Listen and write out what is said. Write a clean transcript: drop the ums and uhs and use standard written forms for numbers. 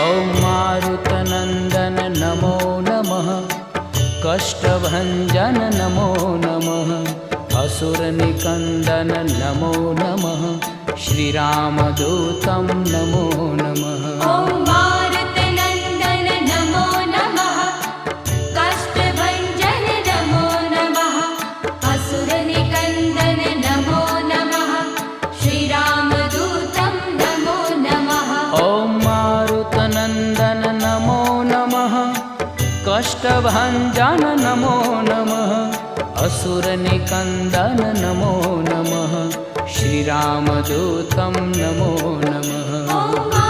ॐ मारुतनन्दन नमो नमः, कष्टभञ्जन नमो नमः, असुरनिकन्दन नमो नमः, श्रीरामदूतं नमो नमः। ॐ मारुतनन्दन नमो नमः, कष्टभञ्जन नमो नमः, असुरनिकन्दन नमो नमः, श्रीरामदूतं नमो नमः। ॐ मारुतनन्दन नमो नमः, कष्टभञ्जन नमो नमः, असुरनिकन्दन नमो नमः, श्रीरामदूतं नमो नमः।